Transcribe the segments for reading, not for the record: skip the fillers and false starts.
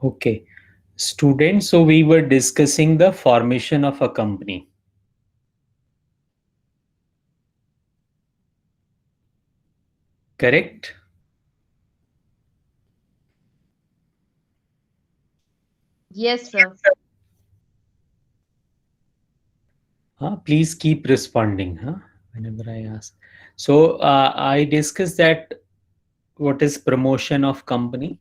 Okay. Students, so we were discussing the formation of a company. Correct? Yes, sir. Please keep responding whenever I ask. So I discussed that what is promotion of company.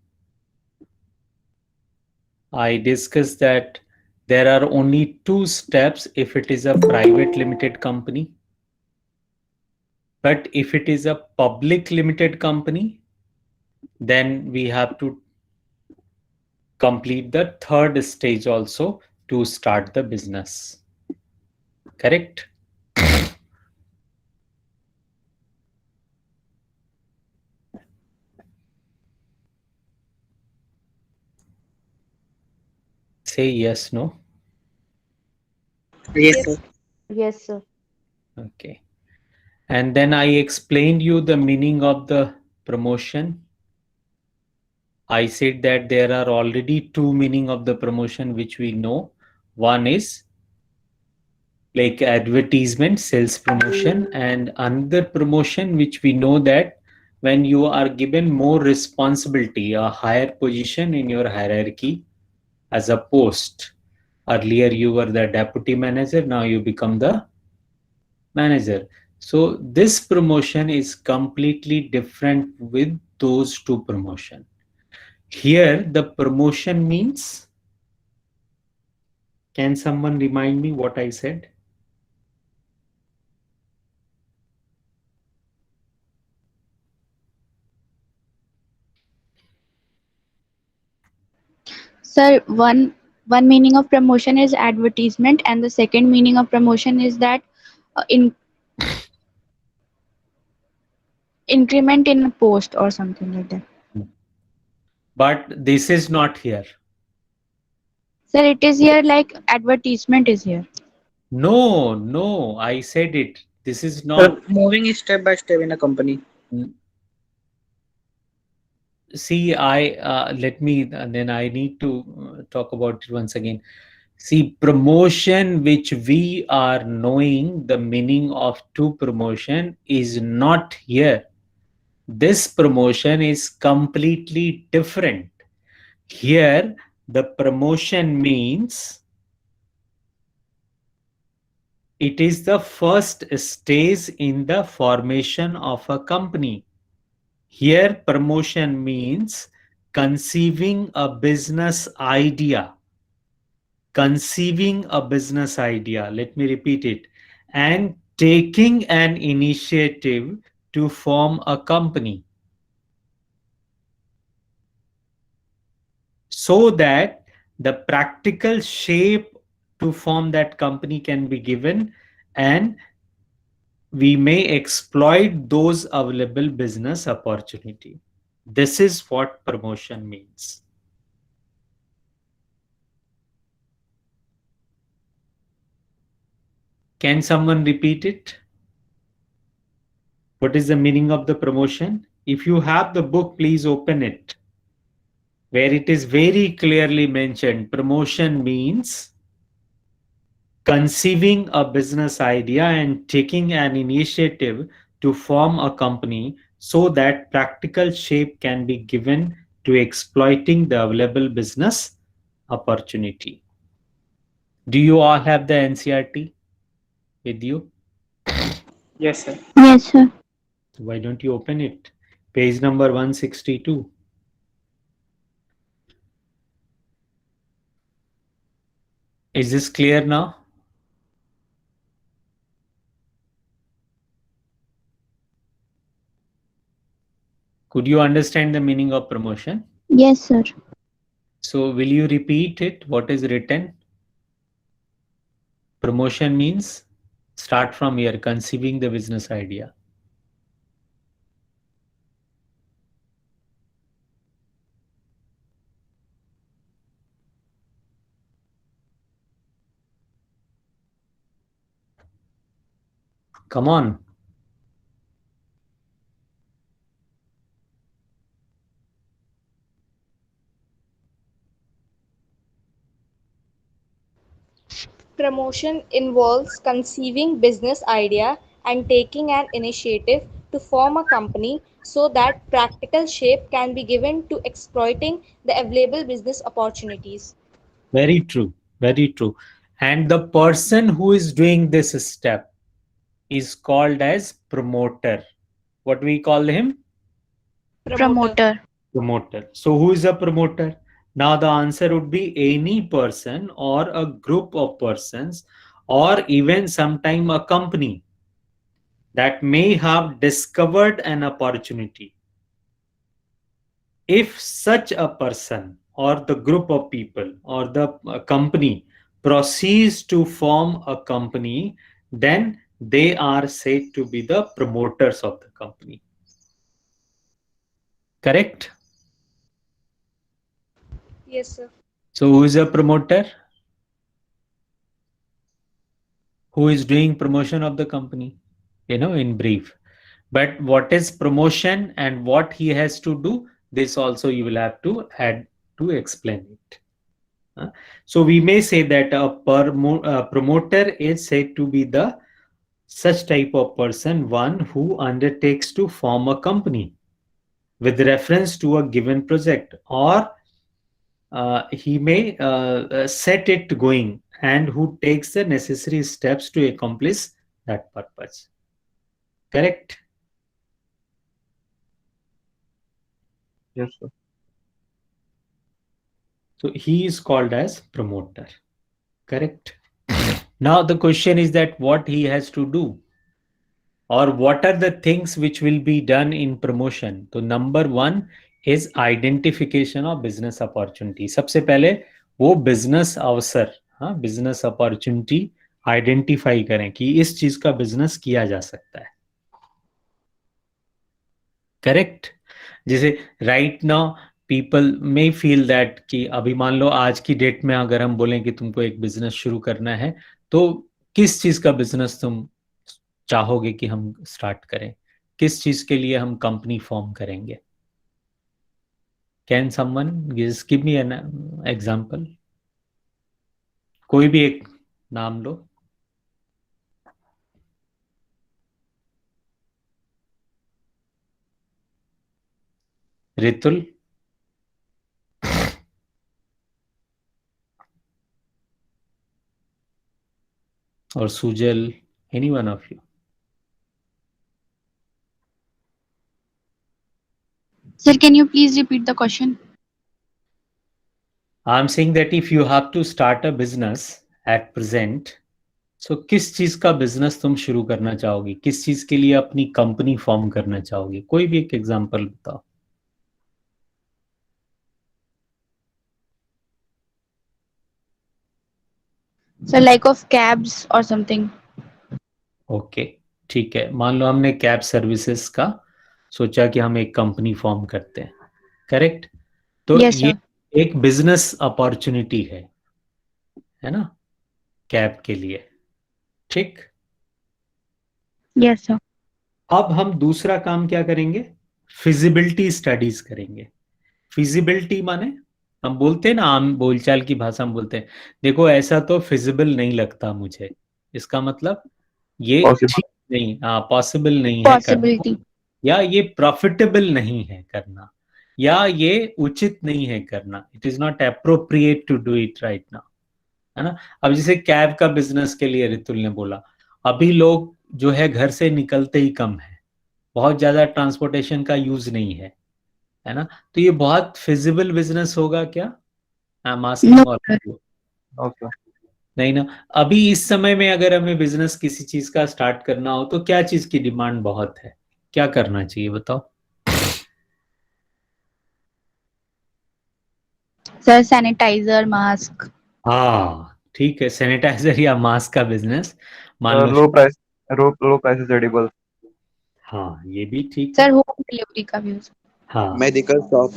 I discussed that there are only two steps if it is a private limited company. But if it is a public limited company, then we have to complete the third stage also to start the business. Correct? Say yes, no. Yes, sir. Yes, sir. Okay. And then I explained you the meaning of the promotion. I said that there are already two meaning of the promotion which we know. One is like advertisement, sales promotion, and another promotion which we know that when you are given more responsibility, a higher position in your hierarchy as a post. Earlier you were the deputy manager, now you become the manager. So this promotion is completely different with those two promotion. Here the promotion means, can someone remind me what I said? Sir, one meaning of promotion is advertisement, and the second meaning of promotion is that in increment in a post or something like that. But this is not here. Sir, it is here like advertisement is here. No, no, I said it. This is Sir, not. moving step by step in a company. See, I let me, and then I need to talk about it once again. See, promotion which we are knowing the meaning of to promotion is not here. This promotion is completely different. Here, the promotion means it is the first stage in the formation of a company. Here, promotion means conceiving a business idea. Conceiving a business idea, let me repeat it, and taking an initiative to form a company so that the practical shape to form that company can be given and we may exploit those available business opportunity. This is what promotion means. Can someone repeat it? What is the meaning of the promotion? If you have the book, please open it, where it is very clearly mentioned. Promotion means conceiving a business idea and taking an initiative to form a company so that practical shape can be given to exploiting the available business opportunity. Do you all have the NCRT with you? Yes, sir. Yes, sir. Why don't you open it? Page number 162. Is this clear now? Could you understand the meaning of promotion? Yes, sir. So, will you repeat it? What is written? Promotion means start from here, conceiving the business idea. Come on. Promotion involves conceiving business idea and taking an initiative to form a company so that practical shape can be given to exploiting the available business opportunities. Very true. Very true. And the person who is doing this step is called as promoter. What we call him? Promoter. Promoter. So who is a promoter? Now the answer would be any person or a group of persons or even sometime a company that may have discovered an opportunity. If such a person or the group of people or the company proceeds to form a company, then they are said to be the promoters of the company. Correct? Yes, sir. So who is a promoter? Who is doing promotion of the company? In brief. But what is promotion and what he has to do, this also you will have to add to explain it. So we may say that a promoter is said to be the such type of person, one who undertakes to form a company with reference to a given project, or he may set it going and who takes the necessary steps to accomplish that purpose. Correct? Yes, sir. So he is called as promoter. Correct? Now the question is that what he has to do, or what are the things which will be done in promotion. So number one is identification of business opportunity. सबसे पहले वो business अवसर, business opportunity identify करें कि इस चीज का business किया जा सकता है. करेक्ट? जैसे right now people may feel that कि अभी मान लो आज की डेट में अगर हम बोलें कि तुमको एक बिजनेस शुरू करना है, तो किस चीज का बिजनेस तुम चाहोगे कि हम स्टार्ट करें, किस चीज के लिए हम कंपनी फॉर्म करेंगे? Can someone give me an example? कोई भी एक नाम लो. रितुल, और Sujal, any one of you? Sir, can you please repeat the question? I'm saying that if you have to start a business at present, so किस चीज का business तुम शुरू करना चाहोगी, किस चीज के लिए अपनी कंपनी फॉर्म करना चाहोगी? कोई भी एक एग्जांपल बताओ. Sir, like of cabs or something. Okay, ठीक है. मान लो हमने कैब सर्विसेज का सोचा कि हम एक कंपनी फॉर्म करते हैं. करेक्ट? तो Yes, ये sir. एक बिजनेस अपॉर्चुनिटी है ना, कैब के लिए. ठीक. Yes, sir. अब हम दूसरा काम क्या करेंगे? फिजिबिलिटी स्टडीज करेंगे. फिजिबिलिटी माने हम बोलते हैं ना, आम बोलचाल की भाषा में बोलते हैं, देखो ऐसा तो फिजिबल नहीं लगता मुझे. इसका मतलब ये Possible. ठीक नहीं, पॉसिबल नहीं है करना, Possibility. या ये प्रॉफिटेबल नहीं है करना, या ये उचित नहीं है करना. It is not appropriate to do it right now, है ना. अब जैसे कैब का बिजनेस के लिए रितुल ने बोला, अभी लोग जो है घर से निकलते ही कम है, बहुत ज्यादा ट्रांसपोर्टेशन का यूज नहीं है ना. तो ये बहुत फिजिबल बिजनेस होगा क्या? No, sir. Okay. नहीं ना. अभी इस समय में अगर हमें बिजनेस किसी चीज का स्टार्ट करना हो तो क्या चीज की डिमांड बहुत है, क्या करना चाहिए बताओ? Sir, sanitizer, mask. हाँ ठीक है, सैनिटाइजर या मास्क का बिजनेस मान लो. Low prices edibles. हाँ ये भी ठीक है. Sir, home delivery का भी हो सकता हाँ मेडिकल शॉप.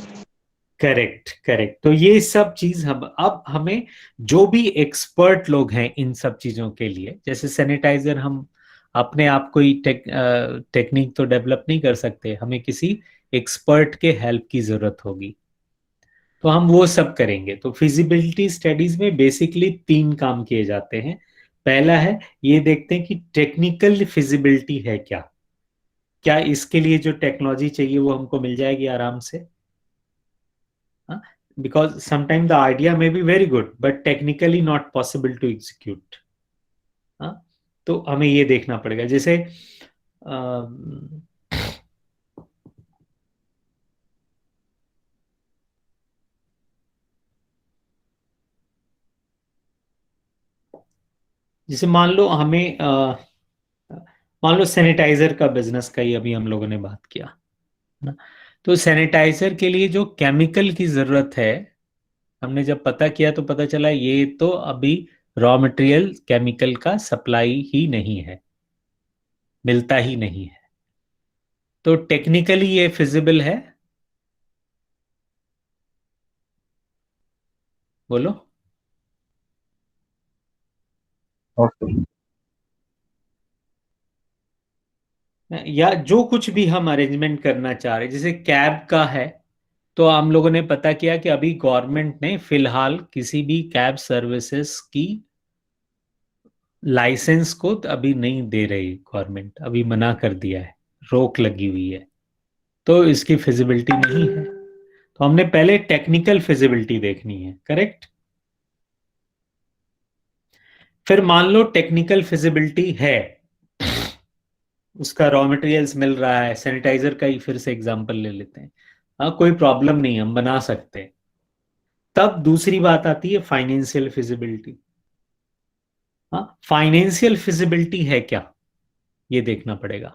Correct correct. तो ये सब चीज हम अब हमें जो भी एक्सपर्ट लोग हैं इन सब चीजों के लिए, जैसे सैनिटाइजर हम अपने आप कोई टेक्निक तो डेवलप नहीं कर सकते, हमें किसी एक्सपर्ट के हेल्प की जरूरत होगी, तो हम वो सब करेंगे. तो फिजिबिलिटी स्टडीज में बेसिकली 3 काम किए जाते हैं. पहला है ये देखते हैं कि टेक्निकल फिजिबिलिटी है क्या, क्या इसके लिए जो टेक्नोलॉजी चाहिए वो हमको मिल जाएगी आराम से, because sometime the idea may be very good but technically not possible to execute. तो हमें ये देखना पड़ेगा। जैसे जैसे मान लो हमें मान लो सैनिटाइजर का बिजनेस का ही अभी हम लोगों ने बात किया ना, तो सैनिटाइजर के लिए जो केमिकल की जरूरत है हमने जब पता किया तो पता चला ये तो अभी रॉ मटेरियल केमिकल का सप्लाई ही नहीं है, मिलता ही नहीं है। तो टेक्निकली ये फिजिबल है, बोलो। Okay. या जो कुछ भी हम अरेंजमेंट करना चाह रहे, जैसे कैब का है तो हम लोगों ने पता किया कि अभी गवर्नमेंट ने फिलहाल किसी भी कैब सर्विसेज की लाइसेंस को तो अभी नहीं दे रही, गवर्नमेंट अभी मना कर दिया है, रोक लगी हुई है, तो इसकी फिजिबिलिटी नहीं है। तो हमने पहले टेक्निकल फिजिबिलिटी देखनी है, करेक्ट। फिर मान लो टेक्निकल फिजिबिलिटी है, उसका रॉ मटेरियल्स मिल रहा है, सैनिटाइजर का ही फिर से एग्जांपल ले लेते हैं, हाँ कोई प्रॉब्लम नहीं, हम बना सकते हैं। तब दूसरी बात आती है फाइनेंशियल फिजिबिलिटी। हाँ फाइनेंशियल फिजिबिलिटी है क्या, ये देखना पड़ेगा।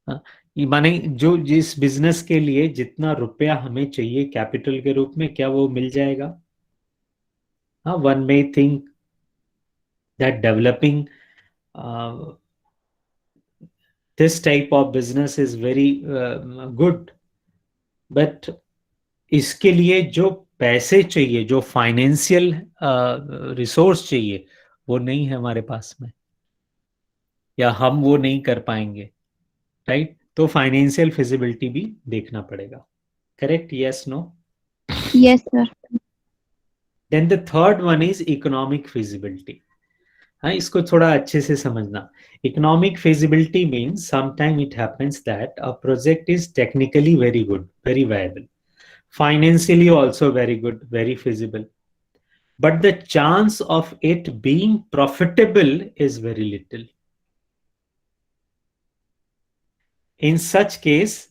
हाँ, ये माने जो जिस बिजनेस के लिए जितना रुपया हमें चाहिए कैपिटल के रूप में, क्या वो मिल जाएगा। हाँ one may think that developing this type of business is very good, but इसके लिए जो पैसे चाहिए, जो फाइनेंशियल रिसोर्स चाहिए, वो नहीं है हमारे पास में, या हम वो नहीं कर पाएंगे, राइट। तो फाइनेंशियल फिजिबिलिटी भी देखना पड़ेगा, correct, yes no. Yes, sir. Then the third one is economic feasibility. हाँ इसको थोड़ा अच्छे से समझना। Economic feasibility means sometime it happens that a project is technically very good, very viable, financially also very good, very feasible, but the chance of it being profitable is very little. In such case,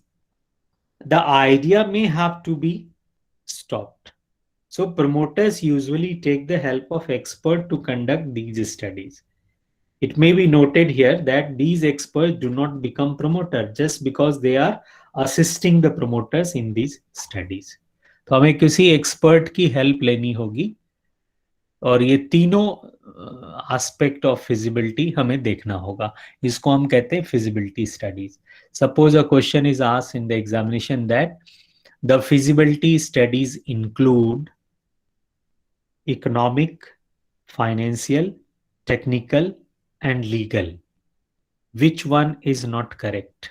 the idea may have to be stopped. So promoters usually take the help of expert to conduct these studies. It may be noted here that these experts do not become promoters just because they are assisting the promoters in these studies. तो हमें किसी expert की help लेनी होगी और ये तीनों aspect of feasibility हमें देखना होगा। इसको हम कहते हैं feasibility studies. Suppose a question is asked in the examination that the feasibility studies include economic, financial, technical and legal. Which one is not correct?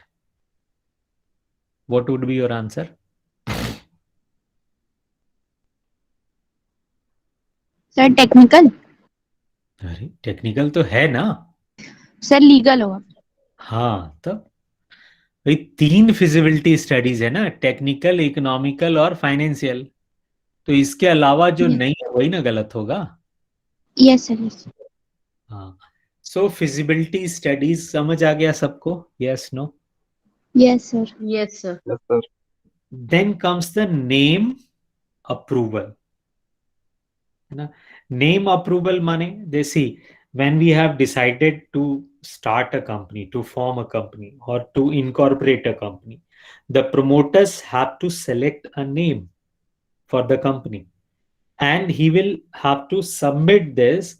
What would be your answer? Sir, technical. अरे technical तो है ना। Sir, legal होगा. हाँ तब भाई तीन feasibility studies है ना, टेक्निकल, इकोनॉमिकल और फाइनेंशियल। तो इसके अलावा जो Yes. नहीं है वही ना गलत होगा। Yes, sir. Yes. हाँ सो फिजिबिलिटी स्टडीज समझ आ गया सबको, yes no. Yes, sir. Yes, sir. Yes, sir. Then comes the name approval, है ना। नेम अप्रूवल माने जैसे when we have decided to start a company, to form a company or to incorporate a company, the promoters have to select a name for the company and he will have to submit this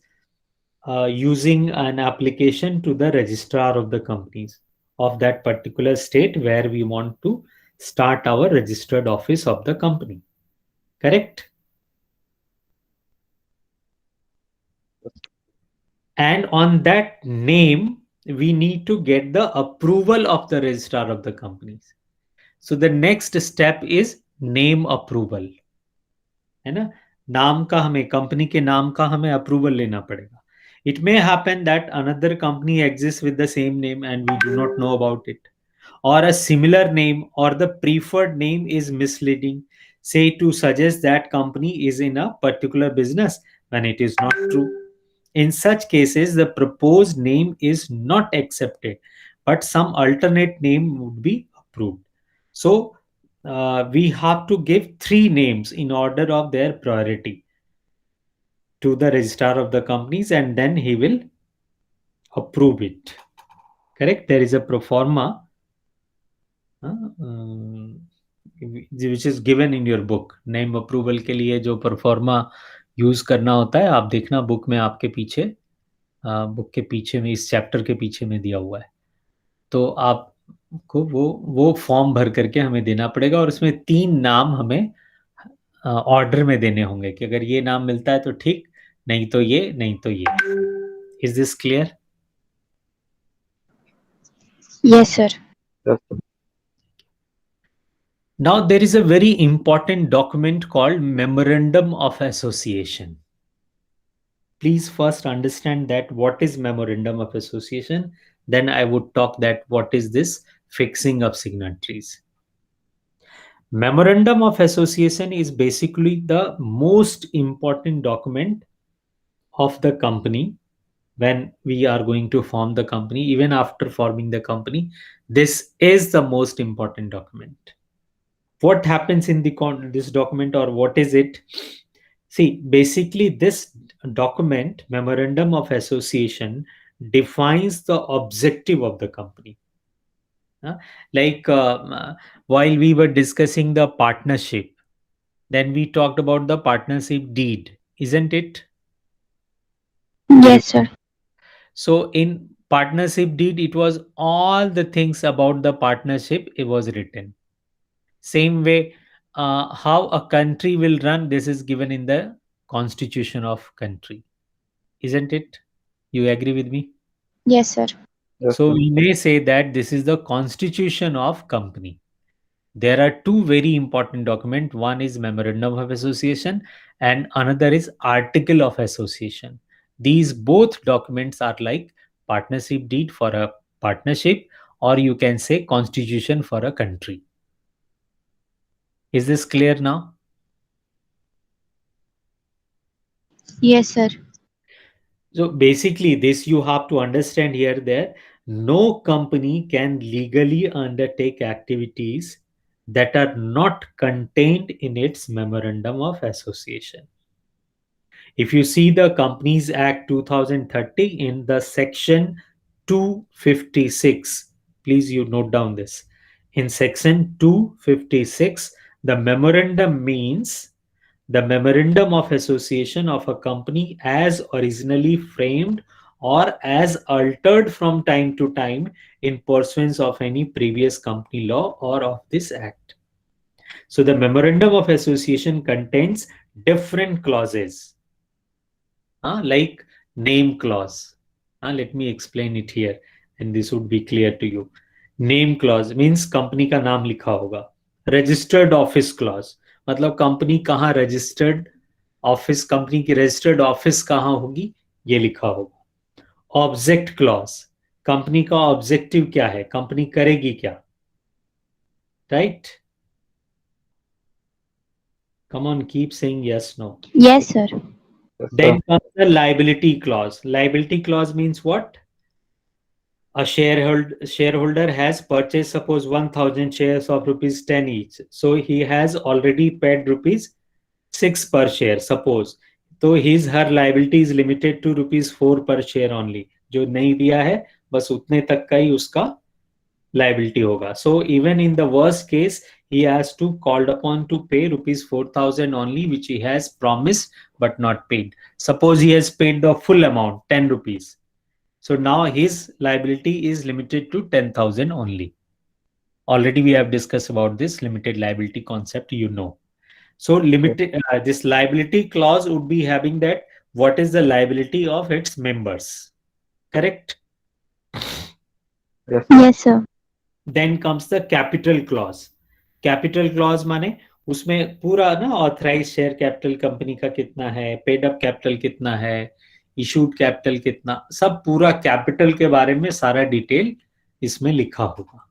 using an application to the registrar of the companies of that particular state where we want to start our registered office of the company, correct. And on that name we need to get the approval of the registrar of the companies. So the next step is name approval, है ना। नाम का हमें, company के नाम का हमें approval लेना पड़ेगा। It may happen that another company exists with the same name and we do not know about it, or a similar name or the preferred name is misleading, say to suggest that company is in a particular business when it is not true. In such cases, the proposed name is not accepted, but some alternate name would be approved. So, we have to give 3 names in order of their priority to the registrar of the companies, and then he will approve it. Correct? There is a pro forma which is given in your book. Name approval के लिए जो pro forma use करना होता है, आप देखना book में आपके पीछे, बुक के पीछे में, इस चैप्टर के पीछे में दिया हुआ है. तो आपको वो फॉर्म भर करके हमें देना पड़ेगा और उसमें 3 नाम हमें ऑर्डर में देने होंगे कि अगर ये नाम मिलता है तो ठीक, नहीं तो ये, नहीं तो ये. Is this clear? Yes, sir. Yes, sir. Now there is a very important document called Memorandum of Association. Please first understand that what is Memorandum of Association, then I would talk that what is this fixing of signatories. Memorandum of Association is basically the most important document of the company when we are going to form the company. Even after forming the company, this is the most important document. What happens in this document, or what is it? See, basically this document, Memorandum of Association, defines the objective of the company. Like while we were discussing the partnership, then we talked about the partnership deed, isn't it? Yes, sir. So in partnership deed, it was all the things about the partnership, it was written. Same way, how a country will run, this is given in the constitution of country, isn't it? You agree with me? Yes, sir. Yes, So sir. we may say that this is the constitution of company. There are 2 very important documents. One is Memorandum of Association and another is Article of Association. These both documents are like partnership deed for a partnership, or you can say constitution for a country. Is this clear now? Yes, sir. So basically this you have to understand here that no company can legally undertake activities that are not contained in its Memorandum of Association. If you see the Companies Act 2030 in the section 256, please you note down this. In section 256, the memorandum means the memorandum of association of a company as originally framed or as altered from time to time in pursuance of any previous company law or of this act. So the memorandum of association contains different clauses, like name clause. Let me explain it here and this would be clear to you. Name clause means company का नाम लिखा होगा. Registered office clause मतलब company कहाँ registered office, company की registered office कहाँ होगी ये लिखा होगा. ऑब्जेक्ट क्लॉज, कंपनी का ऑब्जेक्टिव क्या है, कंपनी करेगी क्या, right? Come on, keep saying yes, no. Yes, sir. Yes, Then sir. comes the liability clause. Liability clause means what? A shareholder has purchased, suppose 1000 shares of rupees 10 each. So he has already paid rupees 6 per share, suppose. तो her liability is limited to rupees 4 per share only. जो नहीं दिया है बस उतने तक का ही उसका liability होगा. So even in the worst case, he has to called upon to pay rupees 4000 only, which he has promised but not paid. Suppose he has paid the full amount, 10 rupees. So now his liability is limited to 10,000 only. Already we have discussed about this limited liability concept, you know. So limited this liability clause would be having that what is the liability of its members. Correct? Yes, sir. Yes, sir. Then comes the capital clause. Capital clause माने उसमें पूरा ना authorise share capital company का कितना है, paid up capital कितना है, issued capital कितना, सब पूरा कैपिटल के बारे में सारा डिटेल इसमें लिखा होगा।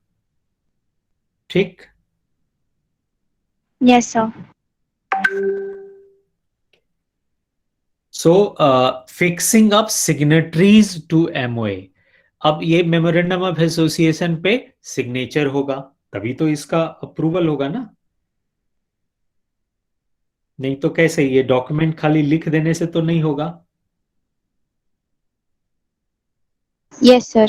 ठीक। Yes, sir. So fixing up signatories to MOA। अब ये मेमोरेंडम ऑफ एसोसिएशन पे सिग्नेचर होगा, तभी तो इसका अप्रूवल होगा ना, नहीं तो कैसे, ये डॉक्यूमेंट खाली लिख देने से तो नहीं होगा। Yes, sir.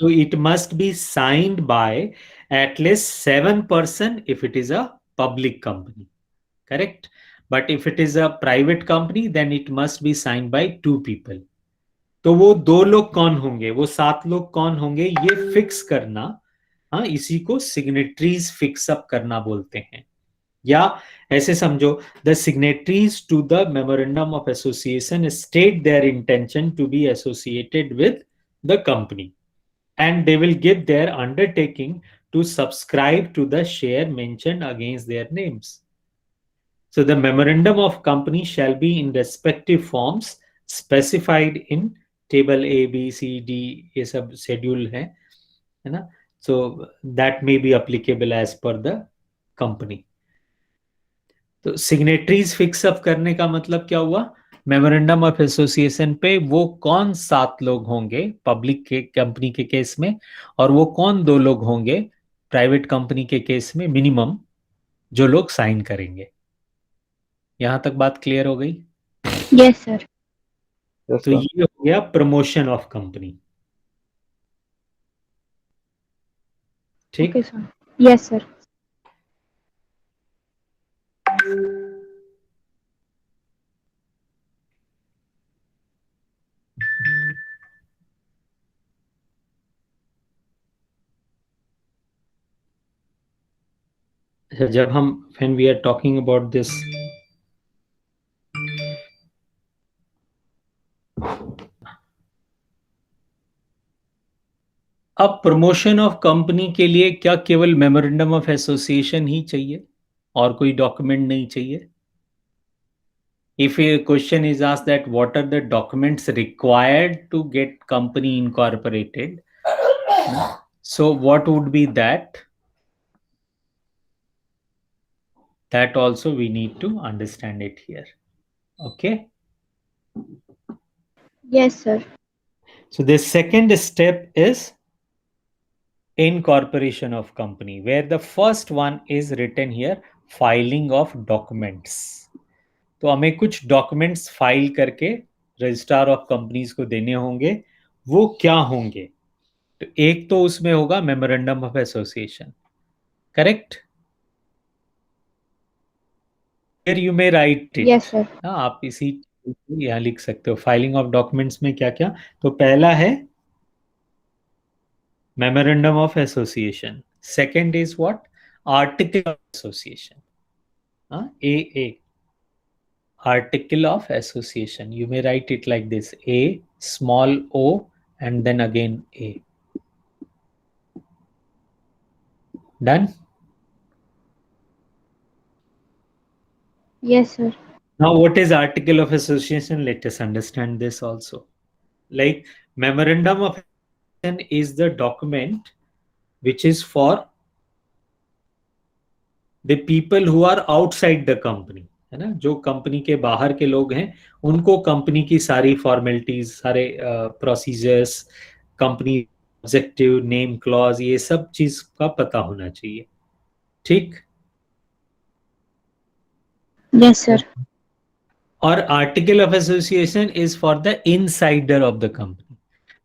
So it must be signed by at least 7 person if it is a public company, correct? But if it is a private company, then it must be signed by 2 people. तो वो 2 लोग कौन होंगे, वो 7 लोग कौन होंगे, ये फिक्स करना, हाँ, इसी को सिग्नेटरीज फिक्स अप करना बोलते हैं। या ऐसे समझो, the signatories to the memorandum of association state their intention to be associated with the company and they will give their undertaking to subscribe to the share mentioned against their names. So the memorandum of company shall be in respective forms specified in table A, B, C, D, ये सब schedule है ना, so that may be applicable as per the company. तो signatories fix up करने का मतलब क्या हुआ, मेमोरेंडम ऑफ एसोसिएशन पे वो कौन 7 लोग होंगे पब्लिक के कंपनी के केस में, और वो कौन 2 लोग होंगे प्राइवेट कंपनी के केस में मिनिमम, जो लोग साइन करेंगे। यहां तक बात क्लियर हो गई? Yes, sir. Yes, तो sir. ये हो गया प्रमोशन ऑफ कंपनी। ठीक। Okay, sir. Yes, sir. जब हम when we are talking about this अब प्रमोशन ऑफ कंपनी के लिए क्या केवल मेमोरेंडम ऑफ एसोसिएशन ही चाहिए और कोई डॉक्यूमेंट नहीं चाहिए? If a question is asked that what are the documents required to get company incorporated, so what would be that? That also we need to understand it here. Okay. Yes, sir. So the second step is incorporation of company, where the first one is written here, filing of documents. तो हमें कुछ documents file करके registrar of companies को देने होंगे। वो क्या होंगे? तो एक तो उसमें होगा मेमोरेंडम ऑफ एसोसिएशन, करेक्ट? फिर you may right it. Yes, sir. हाँ, आप इसी यहाँ लिख सकते हो फाइलिंग ऑफ डॉक्यूमेंट्स में क्या क्या। तो पहला है memorandum of association, second is what, article of association, AA, article of association. You may write it like this, A small o and then again A. Done? Yes, sir. Now what is article of association? Let us understand this also. Like memorandum of association is the document which is for the people who are outside the company, है ना, जो company के बाहर के लोग हैं उनको company की सारी फॉर्मेलिटीज, सारे procedures, company objective, name clause, ये सब चीज का पता होना चाहिए। ठीक। Yes, sir. और article of association is for the insider of the company,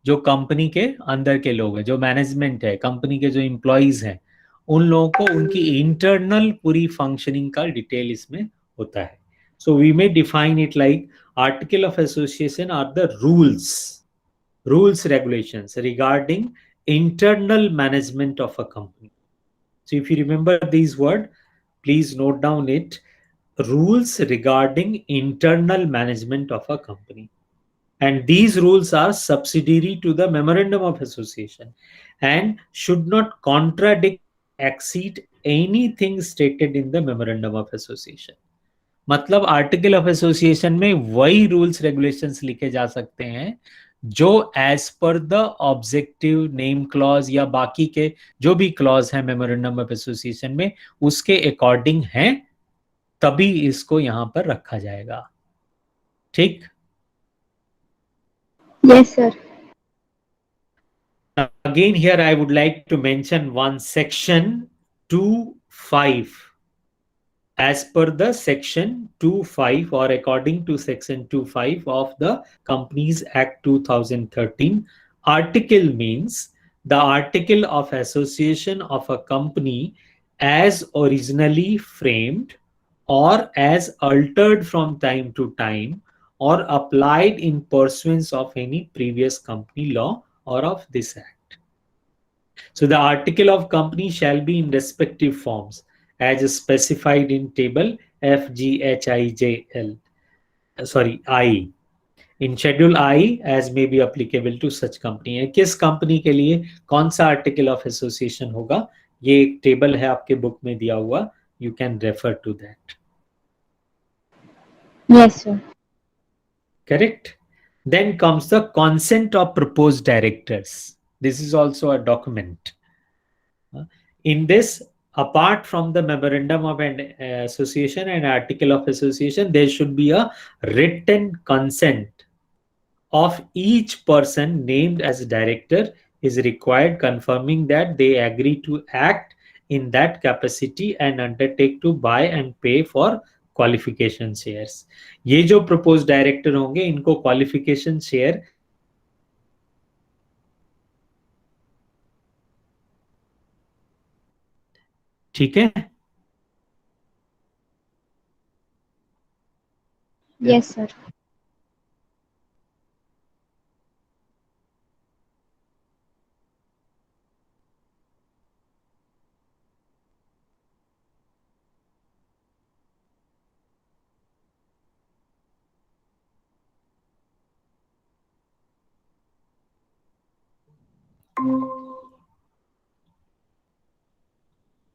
जो कंपनी के अंदर के लोग हैं, जो मैनेजमेंट है, कंपनी के जो एम्प्लॉइज हैं, उन लोगों को उनकी इंटरनल पूरी फंक्शनिंग का डिटेल इसमें होता है। So we may define it like article of association are the rules regulations regarding internal management of a company. So if you remember these words, please note down it, rules regarding internal management of a company, and these rules are subsidiary to the memorandum of association and should not contradict, exceed anything stated in the memorandum of association. मतलब article of association में वही rules regulations लिखे जा सकते हैं जो as per the objective name clause या बाकी के जो भी क्लॉज है मेमोरेंडम ऑफ एसोसिएशन में उसके अकॉर्डिंग हैं, तभी इसको यहां पर रखा जाएगा। ठीक। Yes, sir. Again, here I would like to mention one section 2(5). As per the section 2(5) or according to section 2(5) of the Companies Act 2013, article means the article of association of a company as originally framed or as altered from time to time or applied in pursuance of any previous company law or of this act. So the article of company shall be in respective forms as specified in table FGHIJL, I. In schedule I as may be applicable to such company. किस company के लिए कौन सा article of association होगा, ये एक table है आपके बुक में दिया हुआ, you can refer to that. Yes, sir. Correct. Then comes the consent of proposed directors. This is also a document. In this, apart from the memorandum of an association and article of association, there should be a written consent of each person named as director is required, confirming that they agree to act in that capacity and undertake to buy and pay for qualification shares. ये जो proposed director होंगे इनको qualification share ठीक है। Yes, sir.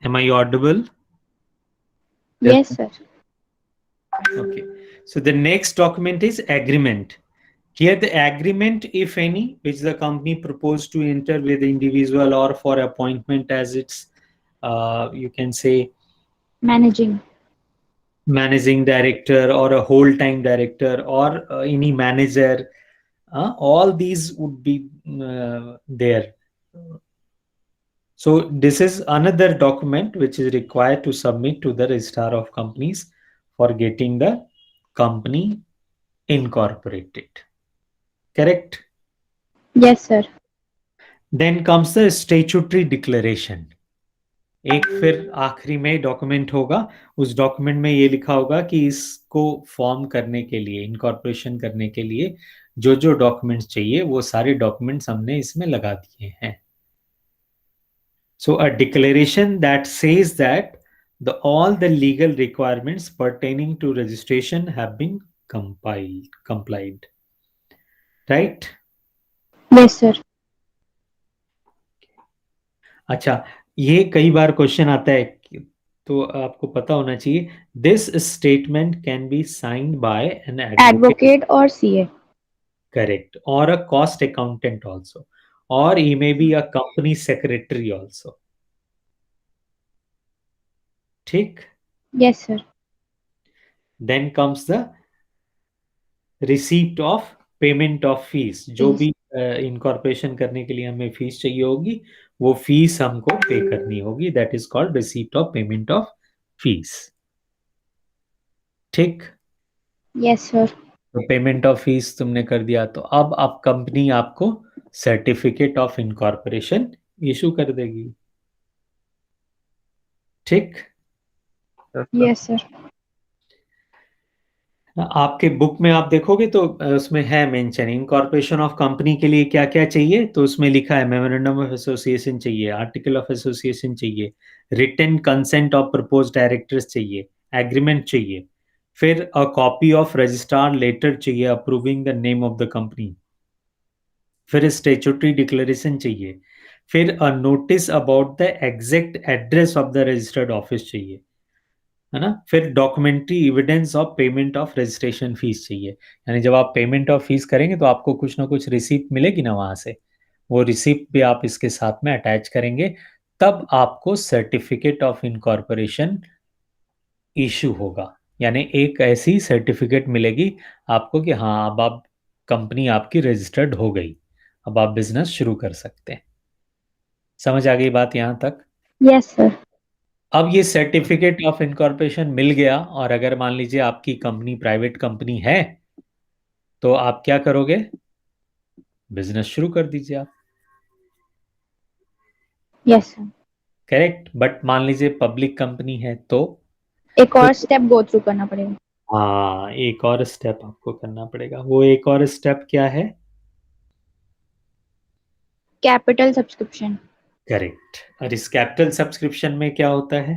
Am I audible? Yes, sir. Okay. So the next document is agreement. Here the agreement, if any, which the company proposed to enter with the individual or for appointment as its, you can say, Managing. managing director or a whole-time director or any manager, all these would be there. So this is another document which is required to submit to the Registrar of Companies for getting the company incorporated. Correct? Yes, sir. Then comes the statutory declaration. एक फिर आखिरी में document होगा, उस document में ये लिखा होगा कि इसको फॉर्म करने के लिए, इनकॉर्पोरेशन करने के लिए जो जो डॉक्यूमेंट्स चाहिए वो सारे डॉक्यूमेंट्स हमने इसमें लगा दिए हैं. So a declaration that says that all the legal requirements pertaining to registration have been complied. Right? Yes, sir. अच्छा, ये कई बार क्वेश्चन आता है तो आपको पता होना चाहिए. This statement can be signed by an Advocate or CA. Correct. Or a cost accountant also. Or he may be a company secretary also. ठीक. Yes, sir. Then comes the receipt of payment of fees. जो भी incorporation करने के लिए हमें fees चाहिए होगी वो फीस हमको पे करनी होगी. That is called receipt of payment of fees. ठीक. Yes, sir. तो पेमेंट ऑफ फीस तुमने कर दिया तो अब कंपनी आपको सर्टिफिकेट ऑफ इनकॉर्पोरेशन इशू कर देगी. ठीक. Yes, sir. आपके बुक में आप देखोगे तो उसमें है मेंशन इनकॉर्पोरेशन ऑफ कंपनी के लिए क्या क्या चाहिए. तो उसमें लिखा है मेमोरेंडम ऑफ एसोसिएशन चाहिए, आर्टिकल ऑफ एसोसिएशन चाहिए, written consent of proposed directors चाहिए, एग्रीमेंट चाहिए, फिर a copy of registrar letter चाहिए approving the name of the company, फिर स्टैट्यूटरी डिक्लेरेशन चाहिए, फिर a notice about the exact address of the registered office चाहिए. है ना। फिर documentary evidence of payment of registration fees चाहिए, यानी जब आप पेमेंट ऑफ फीस करेंगे तो आपको कुछ ना कुछ रिसिप्ट मिलेगी ना वहां से, वो रिसिप्ट भी आप इसके साथ में अटैच करेंगे, तब आपको सर्टिफिकेट ऑफ इनकॉर्पोरेशन इशू होगा। यानी एक ऐसी सर्टिफिकेट मिलेगी आपको कि हाँ अब आप कंपनी आपकी रजिस्टर्ड हो गई, अब आप बिजनेस शुरू कर सकते हैं। समझ आ गई बात यहाँ तक? Yes, sir. अब ये सर्टिफिकेट ऑफ इनकॉर्पोरेशन मिल गया, और अगर मान लीजिए आपकी कंपनी प्राइवेट कंपनी है तो आप क्या करोगे? बिजनेस शुरू कर दीजिए आप। Yes, sir. करेक्ट। बट मान लीजिए पब्लिक कंपनी है तो एक और स्टेप गो थ्रू करना पड़ेगा। हाँ, एक और स्टेप आपको करना पड़ेगा। वो एक और स्टेप क्या है? Capital subscription. करेक्ट। और इस कैपिटल सब्सक्रिप्शन में क्या होता है,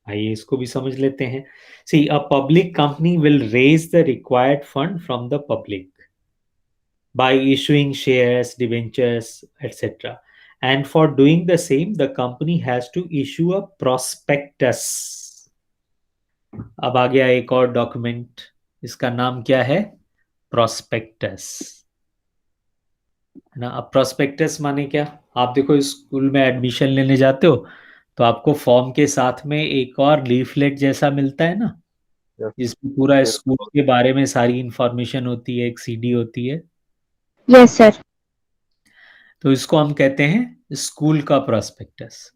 आइए इसको भी समझ लेते हैं। See, a public company will raise the required fund from the public by issuing shares, debentures, etc. And for doing the same, the company has to issue a prospectus. अब आ गया एक और डॉक्यूमेंट, इसका नाम क्या है? प्रोस्पेक्टस, है ना। अब प्रोस्पेक्टस माने क्या? आप देखो स्कूल में एडमिशन लेने जाते हो तो आपको फॉर्म के साथ में एक और लीफलेट जैसा मिलता है ना, Yes. जिसमें पूरा Yes. स्कूल के बारे में सारी इंफॉर्मेशन होती है, एक सीडी होती है। Yes, sir. तो इसको हम कहते हैं स्कूल का प्रोस्पेक्टस।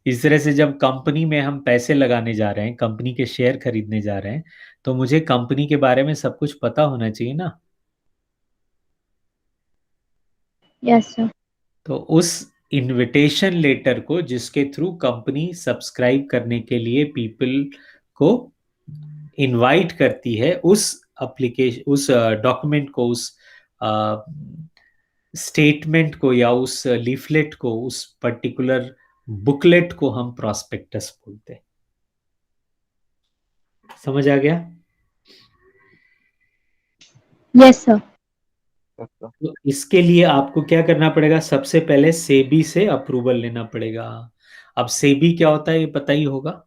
इस तरह से जब कंपनी में हम पैसे लगाने जा रहे हैं, कंपनी के शेयर खरीदने जा रहे हैं, तो मुझे कंपनी के बारे में सब कुछ पता होना चाहिए ना। Yes, sir. तो उस इनविटेशन लेटर को, जिसके थ्रू कंपनी सब्सक्राइब करने के लिए पीपल को इनवाइट करती है, उस एप्लीकेशन, उस डॉक्यूमेंट को, उस स्टेटमेंट को या उस लीफलेट को, उस पर्टिकुलर बुकलेट को हम प्रोस्पेक्टस बोलते हैं। समझ आ गया? Yes, sir. Yes, sir. तो इसके लिए आपको क्या करना पड़ेगा? सबसे पहले सेबी से अप्रूवल लेना पड़ेगा। अब सेबी क्या होता है ये पता ही होगा।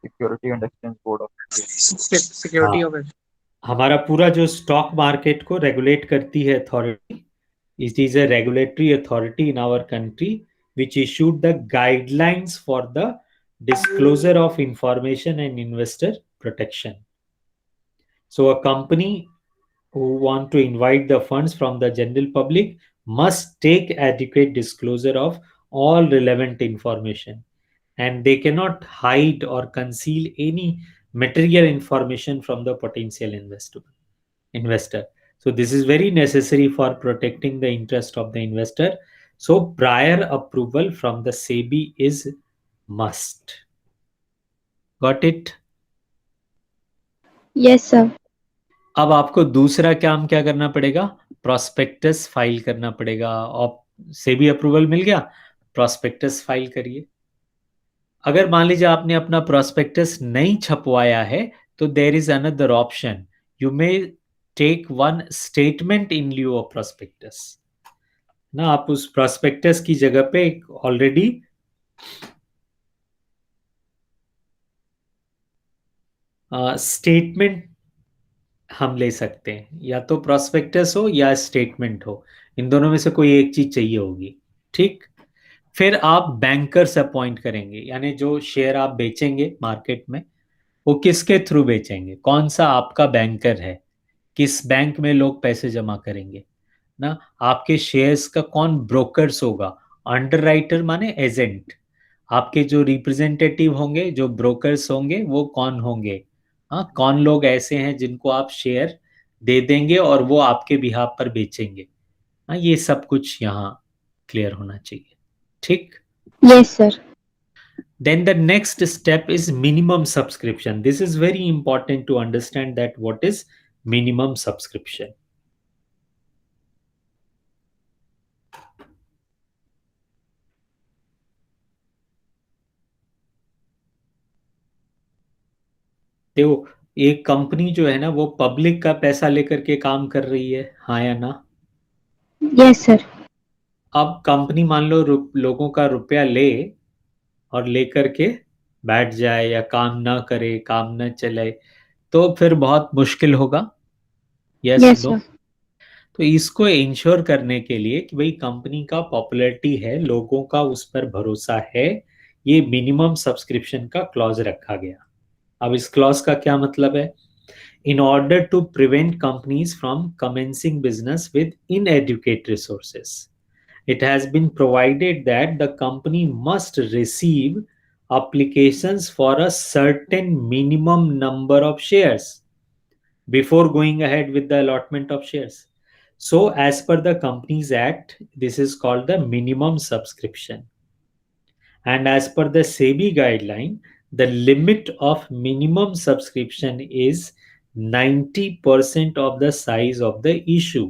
Security and Exchange Board of India. Security of हमारा पूरा जो स्टॉक मार्केट को रेगुलेट करती है authority, it is a regulatory authority in our country which issued the guidelines for the disclosure of information and investor protection. So a company who want to invite the funds from the general public must take adequate disclosure of all relevant information, and they cannot hide or conceal any material information from the potential investor. So this is very necessary for protecting the interest of the investor. So prior approval from the SEBI is must. Got it? Yes, sir. अब आपको दूसरा काम क्या करना पड़ेगा? Prospectus file करना पड़ेगा। और सेबी अप्रूवल मिल गया, प्रोस्पेक्टस फाइल करिए। अगर मान लीजिए आपने अपना प्रोस्पेक्टस नहीं छपवाया है तो there is another option, you may take one statement in lieu of prospectus ना। आप उस प्रोस्पेक्टस की जगह पे ऑलरेडी स्टेटमेंट हम ले सकते हैं, या तो प्रोस्पेक्टस हो या स्टेटमेंट हो, इन दोनों में से कोई एक चीज चाहिए होगी। ठीक। फिर आप बैंकर्स अपॉइंट करेंगे, यानी जो शेयर आप बेचेंगे मार्केट में वो किसके थ्रू बेचेंगे, कौन सा आपका बैंकर है, किस बैंक में लोग पैसे जमा करेंगे ना, आपके शेयर्स का कौन ब्रोकर्स होगा, अंडरराइटर माने एजेंट, आपके जो रिप्रेजेंटेटिव होंगे, जो ब्रोकर्स होंगे वो कौन होंगे, हाँ, कौन लोग ऐसे हैं जिनको आप शेयर दे देंगे और वो आपके बिहाफ पर बेचेंगे। हाँ, ये सब कुछ यहाँ क्लियर होना चाहिए। ठीक। Yes, sir. Then the next step is minimum subscription. This is very important to understand that what is minimum subscription. देखो, एक कंपनी जो है ना वो पब्लिक का पैसा लेकर के काम कर रही है, हाँ या ना। Yes, sir. अब कंपनी मान लो लोगों का रुपया ले और लेकर के बैठ जाए या काम ना करे, काम ना चले, तो फिर बहुत मुश्किल होगा। Yes Yes, no? sir. तो इसको इंश्योर करने के लिए कि भाई कंपनी का पॉपुलैरिटी है, लोगों का उस पर भरोसा है, ये मिनिमम सब्सक्रिप्शन का क्लॉज रखा गया। अब इस क्लॉज का क्या मतलब है? In order to prevent companies from commencing business with inadequate resources, it has been provided that the company must receive applications for a certain minimum number of shares before going ahead with the allotment of shares. So, as per the Companies Act, this is called the minimum subscription. And as per the SEBI guideline, the limit of minimum subscription is 90% of the size of the issue,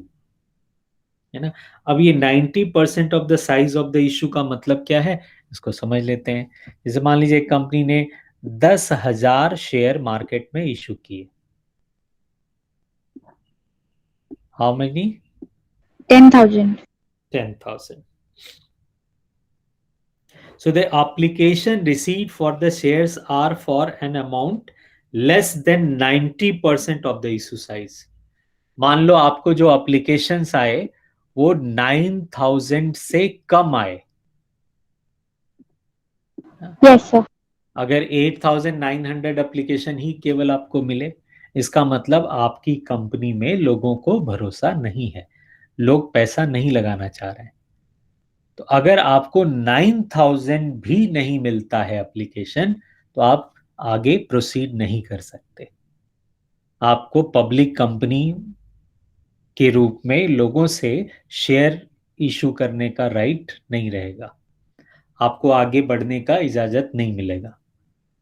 है ना? अब ये 90% of the size of the issue का मतलब क्या है, इसको समझ लेते हैं। जैसे मान लीजिए एक कंपनी ने 10,000 शेयर मार्केट में इशू किए। How many? 10,000. 10,000. So the application received for the shares are for an amount less than 90% of the issue size. मान लो आपको जो एप्लीकेशंस आए वो 9,000 से कम आए। Yes, sir. अगर 8,900 एप्लीकेशन ही केवल आपको मिले, इसका मतलब आपकी कंपनी में लोगों को भरोसा नहीं है, लोग पैसा नहीं लगाना चाह रहे हैं। तो अगर आपको 9,000 भी नहीं मिलता है एप्लीकेशन, तो आप आगे प्रोसीड नहीं कर सकते। आपको पब्लिक कंपनी के रूप में लोगों से शेयर इशू करने का राइट नहीं रहेगा, आपको आगे बढ़ने का इजाजत नहीं मिलेगा।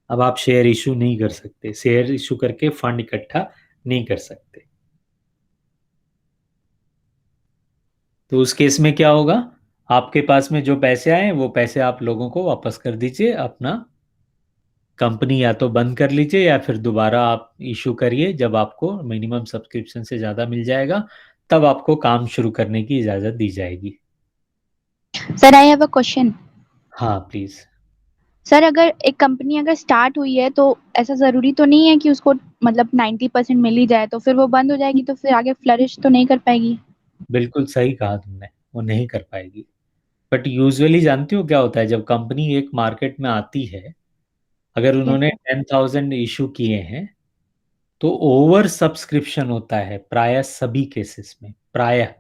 अब आप शेयर इशू नहीं कर सकते, शेयर इशू करके फंड इकट्ठा नहीं कर सकते। तो उस केस में क्या होगा, आपके पास में जो पैसे आए वो पैसे आप लोगों को वापस कर दीजिए, अपना कंपनी या तो बंद कर लीजिए या फिर दोबारा आप इशू करिए। जब आपको मिनिमम सब्सक्रिप्शन से ज़्यादा मिल जाएगा तब आपको काम शुरू करने की इजाज़त दी जाएगी। Sir, I have a question. हाँ प्लीज़। सर, अगर एक कंपनी अगर स्टार्ट हुई है तो ऐसा जरूरी तो नहीं है कि उसको मतलब 90% मिल ही जाए, तो फिर वो बंद हो जाएगी तो फिर आगे फ्लरिश तो नहीं कर पाएगी। बिल्कुल सही कहा तुमने, वो नहीं कर पाएगी। बट यूजुअली जानती हो क्या होता है, जब कंपनी एक मार्केट में आती है, अगर उन्होंने 10,000 इशू किए हैं तो ओवर सब्सक्रिप्शन होता है प्रायः सभी केसेस में। प्रायः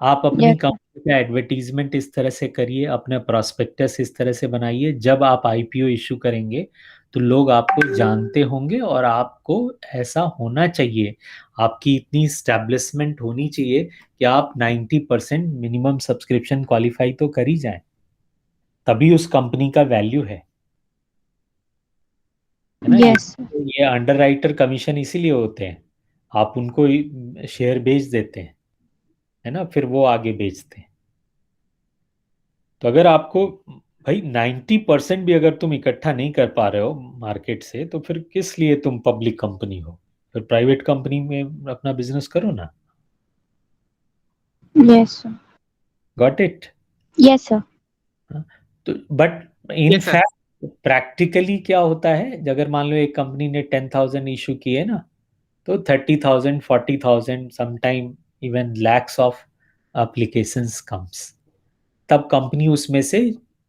आप अपनी Yes. कंपनी का एडवर्टीजमेंट इस तरह से करिए, अपना प्रॉस्पेक्टस इस तरह से बनाइए, जब आप आईपीओ इशू करेंगे तो लोग आपको जानते होंगे और आपको ऐसा होना चाहिए, आपकी इतनी स्टैब्लिशमेंट होनी चाहिए कि आप 90% मिनिमम सब्सक्रिप्शन क्वालिफाई तो कर ही जाएं, तभी उस कंपनी का वैल्यू है ना? Yes. ये अंडरराइटर कमीशन इसीलिए होते हैं, आप उनको शेयर बेच देते हैं, है ना, फिर वो आगे बेचते हैं। तो अगर आपको भाई 90% भी अगर तुम इकट्ठा नहीं कर पा रहे हो मार्केट से, तो फिर किस लिए तुम पब्लिक कंपनी हो? फिर प्राइवेट कंपनी में अपना बिजनेस करो ना। Yes, sir. Got it? Yes, sir. तो but in Yes, sir. Fact practically क्या होता है, अगर मान लो एक कंपनी ने 10,000 इशू किए ना, तो 30,000 40,000 sometime even lakhs of applications comes, तब कंपनी उसमें से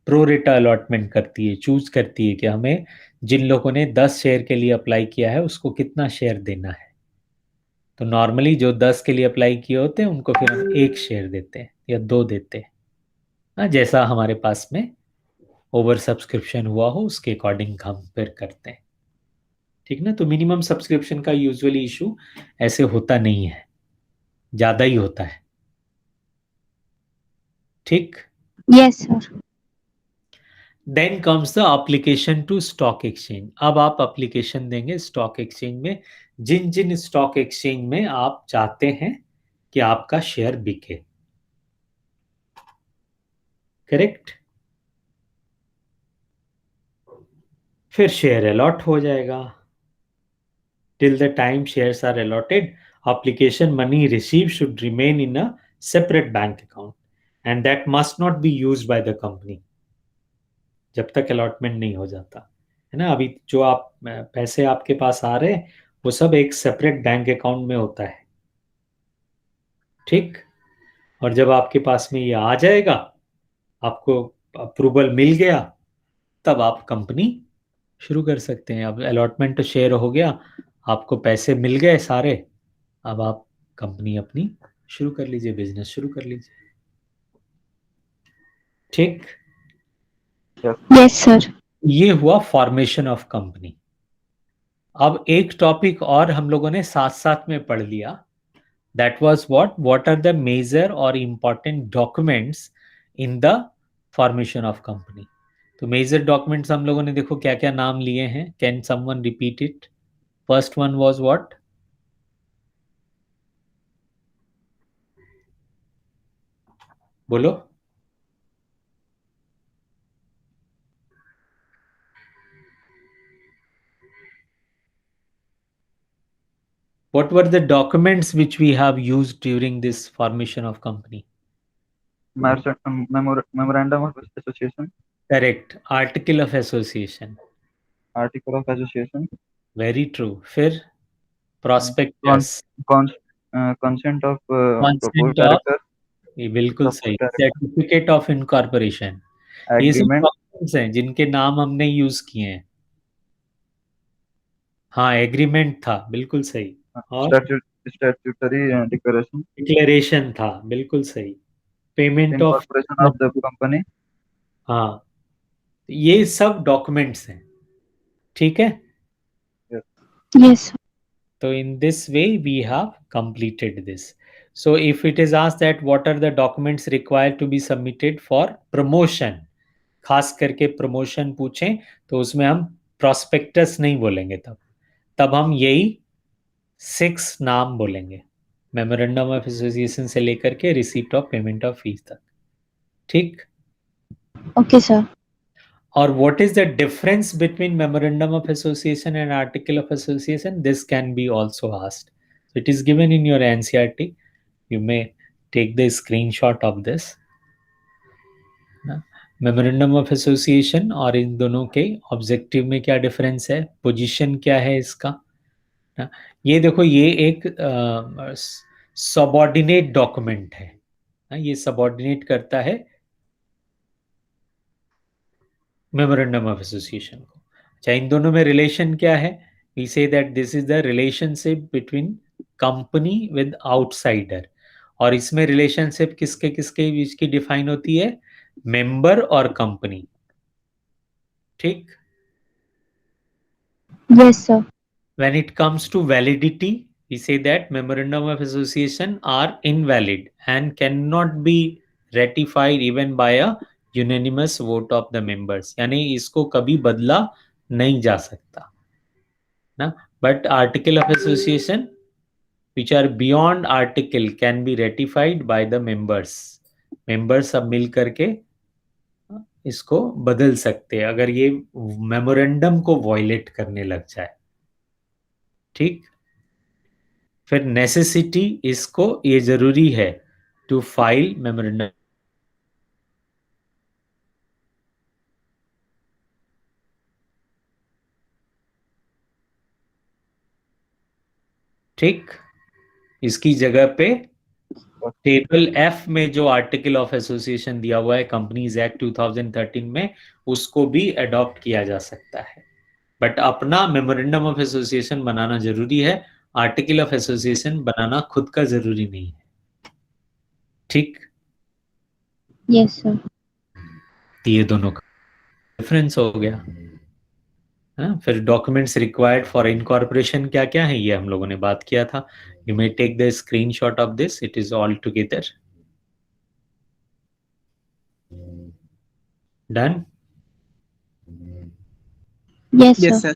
प्रो रेटा अलॉटमेंट करती है, चूज करती है कि हमें जिन लोगों ने 10 शेयर के लिए अप्लाई किया है उसको कितना शेयर देना है। तो नॉर्मली जो 10 के लिए अप्लाई किए होते हैं उनको फिर हम 1 शेयर देते हैं या 2 देते हैं, हाँ, जैसा हमारे पास में ओवर सब्सक्रिप्शन हुआ हो उसके अकॉर्डिंग हम फिर करते हैं, ठीक ना? तो मिनिमम सब्सक्रिप्शन का यूजुअली इशू ऐसे होता नहीं है, ज़्यादा ही होता है, ठीक? Yes, sir. Then comes the application to stock exchange. अब आप एप्लीकेशन देंगे स्टॉक एक्सचेंज में, जिन जिन स्टॉक एक्सचेंज में आप चाहते हैं कि आपका शेयर बिके, करेक्ट? फिर शेयर अलॉट हो जाएगा। Till the time shares are allotted, application money receive should remain in a separate bank account and that must not be used by the company. जब तक अलॉटमेंट नहीं हो जाता है ना। अभी जो आप पैसे आपके पास आ रहे हैं वो सब एक सेपरेट बैंक अकाउंट में होता है, ठीक। और जब आपके पास में ये आ जाएगा, आपको अप्रूवल मिल गया, तब आप कंपनी शुरू कर सकते हैं। अब अलॉटमेंट शेयर हो गया, आपको पैसे मिल गए सारे, अब आप कंपनी अपनी शुरू कर लीजिए, बिजनेस शुरू कर लीजिए, ठीक। Yes sir. ये हुआ फॉर्मेशन ऑफ कंपनी। अब एक टॉपिक और हम लोगों ने साथ साथ में पढ़ लिया, that was what are the major और important documents in the formation of company. तो मेजर डॉक्यूमेंट्स हम लोगों ने देखो क्या क्या नाम लिए हैं, can someone repeat it? First one was what? बोलो। What were the documents which we have used during this formation of company? Memorandum of Association, Correct. Article of association. Article of Association, Very true. फिर prospectus. Consent of Consent proposed of, director, ये बिल्कुल proposed सही। director, Certificate of incorporation. ये सब agreement, documents हैं जिनके नाम हमने यूज किए हैं। हाँ, एग्रीमेंट था, बिल्कुल सही। और statutory declaration, डिक्लेरेशन था, बिल्कुल सही। Payment of, incorporation of the company, हाँ, ये सब डॉक्यूमेंट्स हैं, ठीक है। Yes So in this way we have completed this. So if it is asked that what are the documents required to be submitted for promotion, खास करके promotion पूछें तो उसमें हम प्रोस्पेक्टस नहीं बोलेंगे, तब हम यही 6 नाम बोलेंगे, मेमोरेंडम ऑफ एसोसिएशन से लेकर के receipt of payment of fees तक, ठीक। Okay sir. Or what is the difference between memorandum of association and article of association? This can be also asked. So it is given in your NCERT. You may take the screenshot of this. Memorandum of association और इन दोनों के objective में क्या difference है, position क्या है इसका। ये देखो, ये एक सबऑर्डिनेट डॉक्यूमेंट है, ये सबऑर्डिनेट करता है मेमोरेंडम ऑफ एसोसिएशन को। अच्छा, इन दोनों में रिलेशन क्या है? We say that this is the relationship between company with outsider. और इसमें रिलेशनशिप किसके किसके बीच की डिफाइन होती है? मेंबर और कंपनी, ठीक। Yes sir. When it comes to validity, we say that memorandum of association are invalid and cannot be ratified even by a unanimous vote of the members. यानी इसको कभी बदला नहीं जा सकता ना। But article of association which are beyond article can be ratified by the members. members सब मिल करके इसको बदल सकते हैं अगर ये मेमोरेंडम को वॉयलेट करने लग जाए, ठीक। फिर नेसेसिटी, इसको ये जरूरी है टू फाइल मेमोरेंडम, ठीक। इसकी जगह पे टेबल एफ में जो आर्टिकल ऑफ एसोसिएशन दिया हुआ है कंपनीज एक्ट 2013 में, उसको भी अडॉप्ट किया जा सकता है। बट अपना मेमोरेंडम ऑफ एसोसिएशन बनाना जरूरी है, आर्टिकल ऑफ एसोसिएशन बनाना खुद का जरूरी नहीं है, ठीक। Yes sir. ये दोनों का डिफरेंस हो गया। फिर डॉक्यूमेंट्स रिक्वायर्ड फॉर इनकॉर्पोरेशन क्या क्या है, ये हम लोगों ने बात किया था। You may take the screenshot of this, it is all together done. Yes Yes, sir. sir.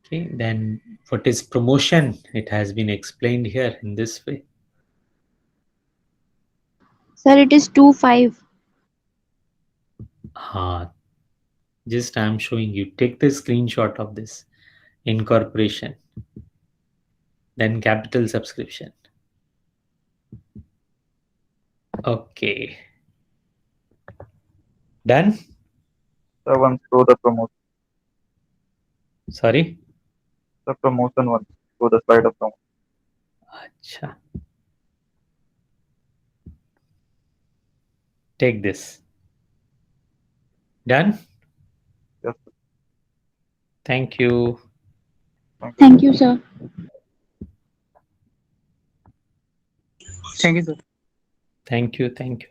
Okay, then what is promotion? It has been explained here in this way. Sir it is 2-5। हाँ, just I am showing you. Take the screenshot of this. Incorporation, then capital subscription. Okay. Done? So once show the promotion. Sorry? The promotion one. Show the slide of promotion. Acha. Take this. Done? Yes, sir. Thank you. Thank you, sir. Thank you, sir. Thank you. Thank you.